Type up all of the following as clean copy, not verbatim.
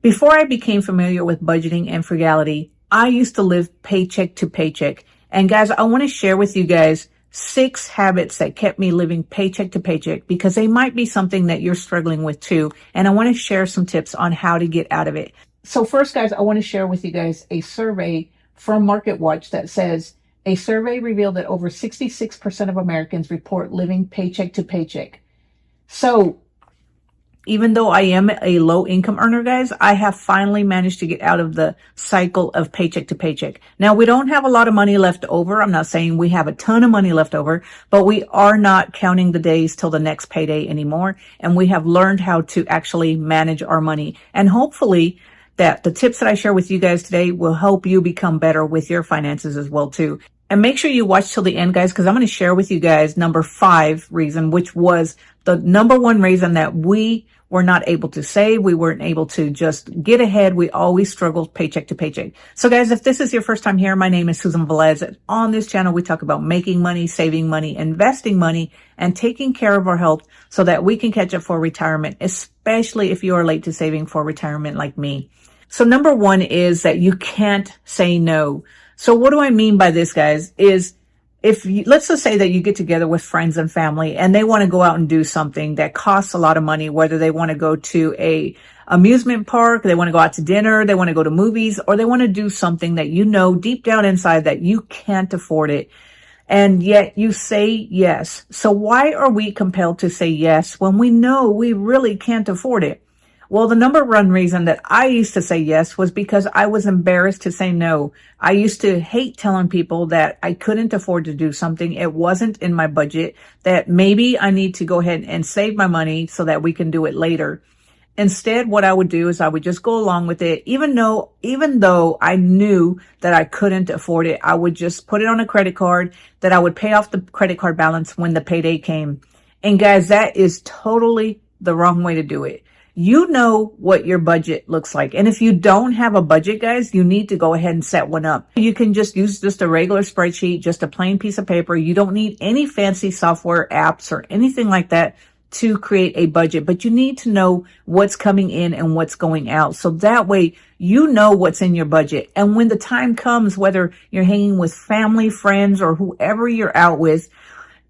Before I became familiar with budgeting and frugality, I used to live paycheck to paycheck. And guys, I want to share with you guys 6 habits that kept me living paycheck to paycheck because they might be something that you're struggling with too. And I want to share some tips on how to get out of it. So first, guys, I want to share with you guys a survey from MarketWatch that says a survey revealed that over 66% of Americans report living paycheck to paycheck. So even though I am a low income earner, guys, I have finally managed to get out of the cycle of paycheck to paycheck. Now, we don't have a lot of money left over. I'm not saying we have a ton of money left over, but we are not counting the days till the next payday anymore. And we have learned how to actually manage our money. And hopefully that the tips that I share with you guys today will help you become better with your finances as well too. And make sure you watch till the end, guys, because I'm going to share with you guys number 5 reason, which was the number 1 reason that we were not able to save. We weren't able to just get ahead. We always struggled paycheck to paycheck. So guys, if this is your first time here, my name is Susan Velez. On this channel, we talk about making money, saving money, investing money, and taking care of our health so that we can catch up for retirement, especially if you are late to saving for retirement like me. So number 1 is that you can't say no. So what do I mean by this, guys, is if you, let's just say that you get together with friends and family and they want to go out and do something that costs a lot of money, whether they want to go to a amusement park, they want to go out to dinner, they want to go to movies, or they want to do something that you know deep down inside that you can't afford it. And yet you say yes. So why are we compelled to say yes when we know we really can't afford it? Well, the number 1 reason that I used to say yes was because I was embarrassed to say no. I used to hate telling people that I couldn't afford to do something. It wasn't in my budget, that maybe I need to go ahead and save my money so that we can do it later. Instead, what I would do is I would just go along with it. Even though I knew that I couldn't afford it, I would just put it on a credit card that I would pay off the credit card balance when the payday came. And guys, that is totally the wrong way to do it. You know what your budget looks like. And if you don't have a budget, guys, you need to go ahead and set one up. You can just use just a regular spreadsheet, just a plain piece of paper. You don't need any fancy software apps or anything like that to create a budget, but you need to know what's coming in and what's going out. So that way you know what's in your budget. And when the time comes, whether you're hanging with family, friends, or whoever you're out with,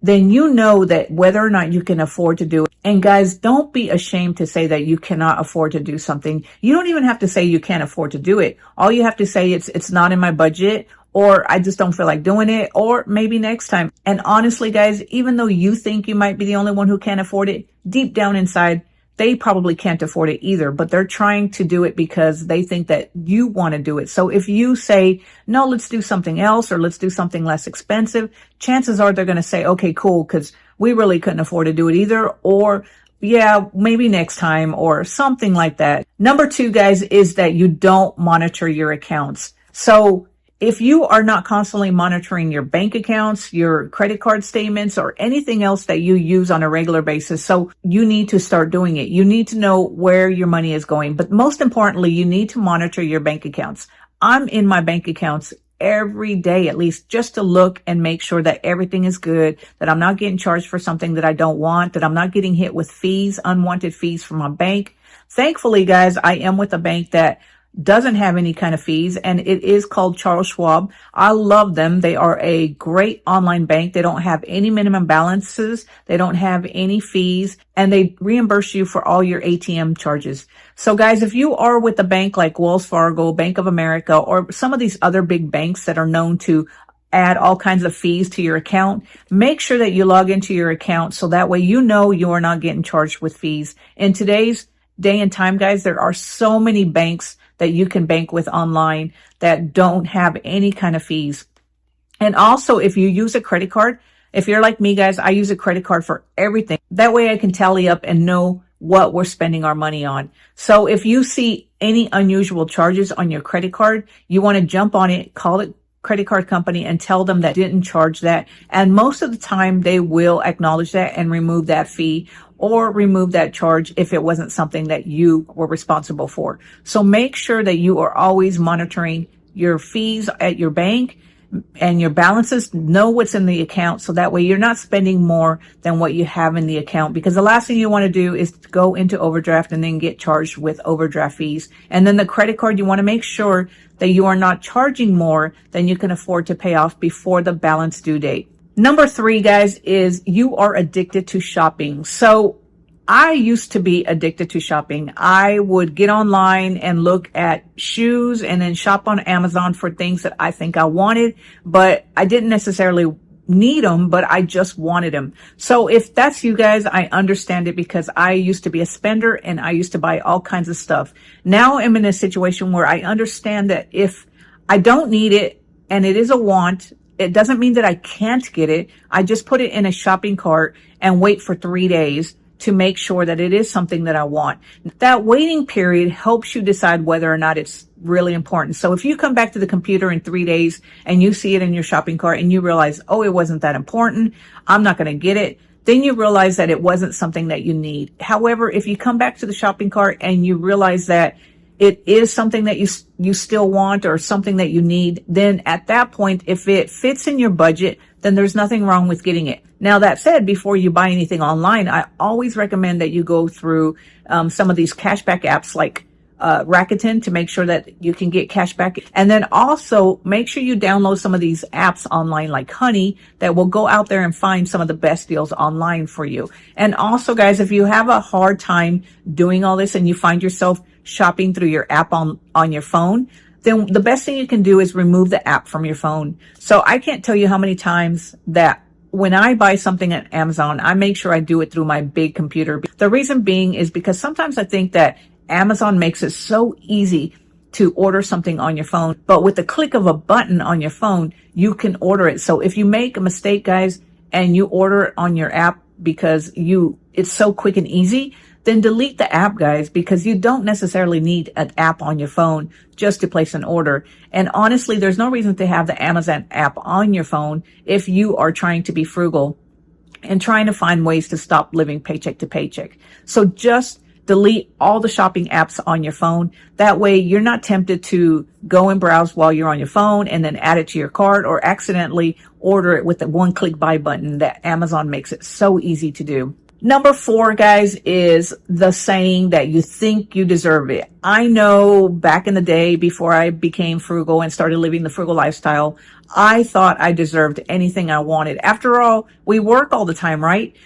then you know that whether or not you can afford to do it. And guys, don't be ashamed to say that you cannot afford to do something. You don't even have to say you can't afford to do it. All you have to say it's not in my budget, or I just don't feel like doing it, or maybe next time. And honestly, guys, even though you think you might be the only one who can't afford it, deep down inside, they probably can't afford it either, but they're trying to do it because they think that you want to do it. So if you say, no, let's do something else, or let's do something less expensive, chances are they're going to say, okay, cool, because we really couldn't afford to do it either, or yeah, maybe next time, or something like that. Number 2, guys, is that you don't monitor your accounts. So if you are not constantly monitoring your bank accounts, your credit card statements, or anything else that you use on a regular basis, so you need to start doing it. You need to know where your money is going. But most importantly, you need to monitor your bank accounts. I'm in my bank accounts every day, at least, just to look and make sure that everything is good, that I'm not getting charged for something that I don't want, that I'm not getting hit with fees, unwanted fees from my bank. Thankfully, guys, I am with a bank that doesn't have any kind of fees, and it is called Charles Schwab. I love them. They are a great online bank. They don't have any minimum balances. They don't have any fees, and they reimburse you for all your ATM charges. So guys, if you are with a bank like Wells Fargo, Bank of America, or some of these other big banks that are known to add all kinds of fees to your account, make sure that you log into your account so that way you know you are not getting charged with fees. In today's day and time, guys, there are so many banks that you can bank with online that don't have any kind of fees. And also, if you use a credit card, if you're like me, guys, I use a credit card for everything. That way I can tally up and know what we're spending our money on. So if you see any unusual charges on your credit card, you want to jump on it, call it credit card company and tell them that didn't charge that. And most of the time they will acknowledge that and remove that fee or remove that charge if it wasn't something that you were responsible for. So make sure that you are always monitoring your fees at your bank and your balances, know what's in the account, so that way you're not spending more than what you have in the account, because the last thing you want to do is to go into overdraft and then get charged with overdraft fees. And then the credit card, you want to make sure that you are not charging more than you can afford to pay off before the balance due date. Number 3, guys, is you are addicted to shopping. So I used to be addicted to shopping. I would get online and look at shoes and then shop on Amazon for things that I think I wanted, but I didn't necessarily need them, but I just wanted them. So if that's you guys, I understand it, because I used to be a spender and I used to buy all kinds of stuff. Now I'm in a situation where I understand that if I don't need it and it is a want, it doesn't mean that I can't get it. I just put it in a shopping cart and wait for 3 days to make sure that it is something that I want. That waiting period helps you decide whether or not it's really important. So if you come back to the computer in 3 days and you see it in your shopping cart and you realize, oh, it wasn't that important, I'm not going to get it, then you realize that it wasn't something that you need. However, if you come back to the shopping cart and you realize that it is something that you still want or something that you need, then at that point, if it fits in your budget, then there's nothing wrong with getting it. Now, that said, before you buy anything online, I always recommend that you go through some of these cashback apps like Rakuten to make sure that you can get cash back. And then also make sure you download some of these apps online like Honey that will go out there and find some of the best deals online for you. And also, guys, if you have a hard time doing all this and you find yourself shopping through your app on your phone, then the best thing you can do is remove the app from your phone. So I can't tell you how many times that when I buy something at Amazon, I make sure I do it through my big computer. The reason being is because sometimes I think that Amazon makes it so easy to order something on your phone, but with the click of a button on your phone, you can order it. So if you make a mistake, guys, and you order it on your app because it's so quick and easy, then delete the app, guys, because you don't necessarily need an app on your phone just to place an order. And honestly, there's no reason to have the Amazon app on your phone if you are trying to be frugal and trying to find ways to stop living paycheck to paycheck. So just delete all the shopping apps on your phone. That way you're not tempted to go and browse while you're on your phone and then add it to your cart or accidentally order it with the one-click buy button that Amazon makes it so easy to do. Number 4, guys, is the saying that you think you deserve it. I know back in the day before I became frugal and started living the frugal lifestyle, I thought I deserved anything I wanted. After all, we work all the time, right?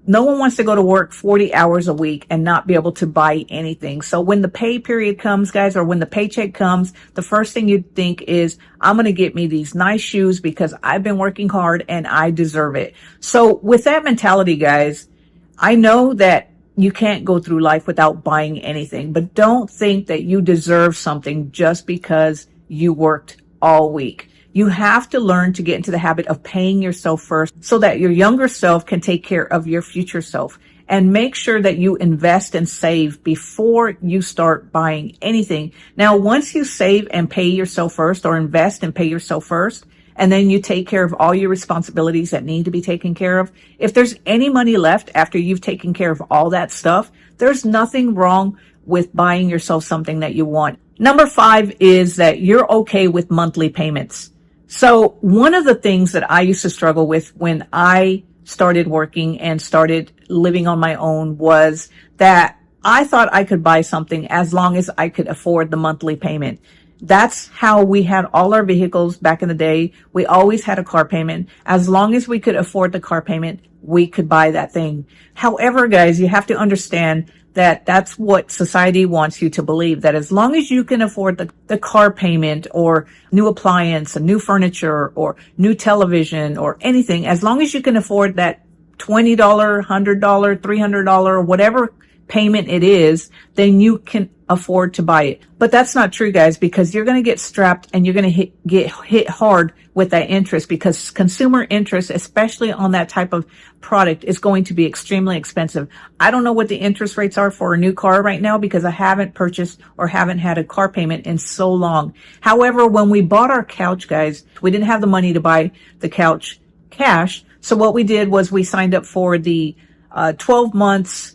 No one wants to go to work 40 hours a week and not be able to buy anything. So when the pay period comes, guys, or when the paycheck comes, the first thing you think is, I'm going to get me these nice shoes because I've been working hard and I deserve it. So with that mentality, guys, I know that you can't go through life without buying anything, but don't think that you deserve something just because you worked all week. You have to learn to get into the habit of paying yourself first so that your younger self can take care of your future self. And make sure that you invest and save before you start buying anything. Now, once you save and pay yourself first, or invest and pay yourself first, and then you take care of all your responsibilities that need to be taken care of, if there's any money left after you've taken care of all that stuff, there's nothing wrong with buying yourself something that you want. Number 5 is that you're okay with monthly payments. So one of the things that I used to struggle with when I started working and started living on my own was that I thought I could buy something as long as I could afford the monthly payment. That's how we had all our vehicles back in the day. We always had a car payment. As long as we could afford the car payment, we could buy that thing. However, guys, you have to understand that that's what society wants you to believe, that as long as you can afford the car payment or new appliance, new furniture, or new television or anything, as long as you can afford that $20, $100, $300, whatever payment it is, then you can afford to buy it. But that's not true, guys, because you're going to get strapped and you're going to get hit hard with that interest, because consumer interest, especially on that type of product, is going to be extremely expensive. I don't know what the interest rates are for a new car right now because I haven't purchased or haven't had a car payment in so long. However, when we bought our couch, guys, we didn't have the money to buy the couch cash. So what we did was we signed up for the 12 months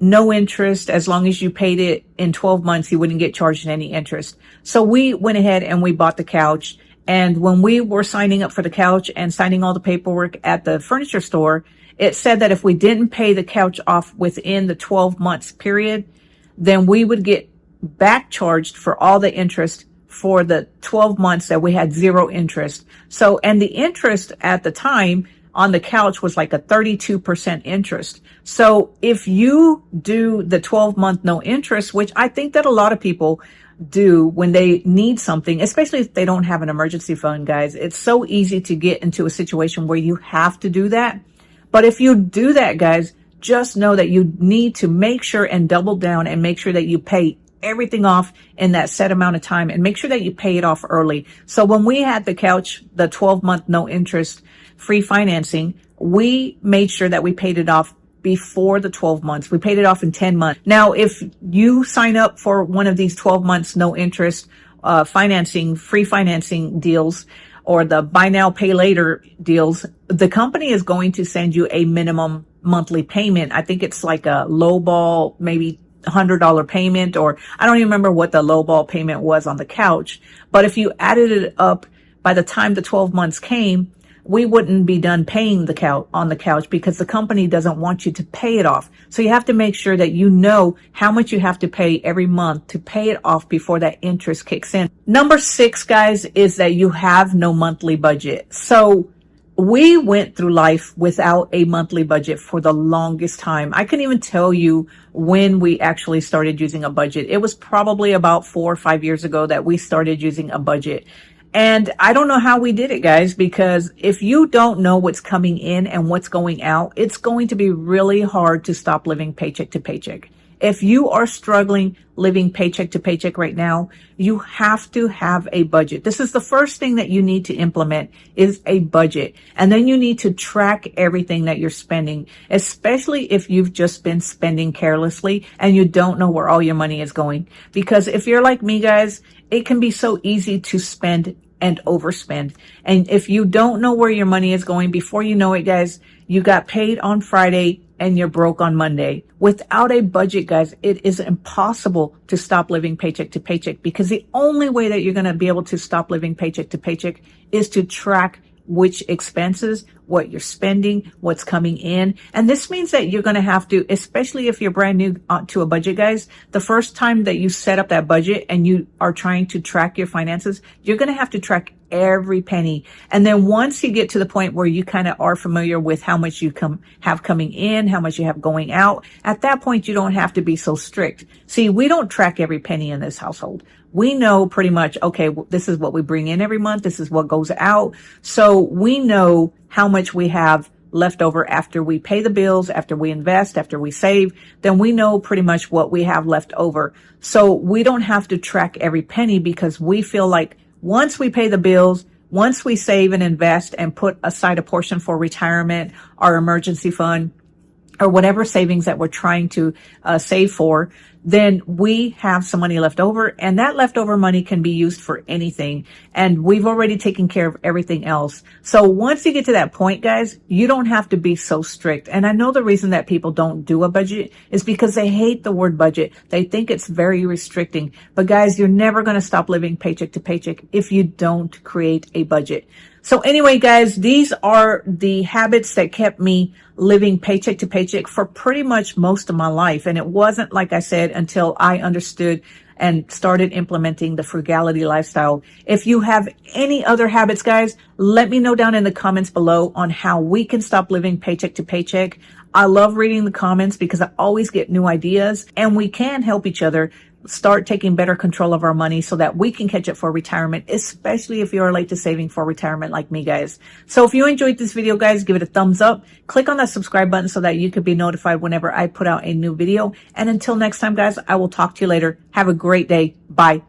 no interest. As long as you paid it in 12 months, you wouldn't get charged any interest. So we went ahead and we bought the couch, And when we were signing up for the couch and signing all the paperwork at the furniture store, it said that if we didn't pay the couch off within the 12 months period, then we would get back charged for all the interest for the 12 months that we had zero interest. So, and the interest at the time on the couch was like a 32% interest. So if you do the 12-month no interest, which I think that a lot of people do when they need something, especially if they don't have an emergency fund, guys, it's so easy to get into a situation where you have to do that. But if you do that, guys, just know that you need to make sure and double down and make sure that you pay everything off in that set amount of time and make sure that you pay it off early. So when we had the couch, the 12-month no interest free financing, we made sure that we paid it off before the 12 months. We paid it off in 10 months. Now, if you sign up for one of these 12 months no interest financing, free financing deals, or the buy now, pay later deals, the company is going to send you a minimum monthly payment. I think it's like a low ball, maybe $100 payment, or I don't even remember what the low ball payment was on the couch. But if you added it up by the time the 12 months came, we wouldn't be done paying the couch on the couch because the company doesn't want you to pay it off. So you have to make sure that you know how much you have to pay every month to pay it off before that interest kicks in. Number 6, guys, is that you have no monthly budget. So we went through life without a monthly budget for the longest time. I couldn't even tell you when we actually started using a budget. It was probably about 4 or 5 years ago that we started using a budget. And I don't know how we did it, guys, because if you don't know what's coming in and what's going out, it's going to be really hard to stop living paycheck to paycheck. If you are struggling living paycheck to paycheck right now, you have to have a budget. This is the first thing that you need to implement is a budget. And then you need to track everything that you're spending, especially if you've just been spending carelessly and you don't know where all your money is going. Because if you're like me, guys, it can be so easy to spend and overspend. And if you don't know where your money is going, before you know it, guys, you got paid on Friday and you're broke on Monday. Without a budget, guys, it is impossible to stop living paycheck to paycheck, because the only way that you're going to be able to stop living paycheck to paycheck is to track which expenses, what you're spending, what's coming in. And this means that you're going to have to, especially if you're brand new to a budget, guys, the first time that you set up that budget and you are trying to track your finances, you're going to have to track every penny. And then once you get to the point where you kind of are familiar with how much you have coming in, how much you have going out, at that point, you don't have to be so strict. See, we don't track every penny in this household. We know pretty much, okay, this is what we bring in every month. This is what goes out. So we know how much we have left over after we pay the bills, after we invest, after we save. Then we know pretty much what we have left over. So we don't have to track every penny, because we feel like once we pay the bills, once we save and invest and put aside a portion for retirement, our emergency fund, or whatever savings that we're trying to save for, then we have some money left over, and that leftover money can be used for anything. And we've already taken care of everything else. So once you get to that point, guys, you don't have to be so strict. And I know the reason that people don't do a budget is because they hate the word budget. They think it's very restricting. But guys, you're never going to stop living paycheck to paycheck if you don't create a budget. So anyway, guys, these are the habits that kept me living paycheck to paycheck for pretty much most of my life. And it wasn't, like I said, until I understood and started implementing the frugality lifestyle. If you have any other habits, guys, let me know down in the comments below on how we can stop living paycheck to paycheck. I love reading the comments because I always get new ideas, and we can help each other start taking better control of our money so that we can catch up for retirement, especially if you're late to saving for retirement like me, guys. So if you enjoyed this video, guys, give it a thumbs up. Click on that subscribe button so that you can be notified whenever I put out a new video. And until next time, guys, I will talk to you later. Have a great day. Bye.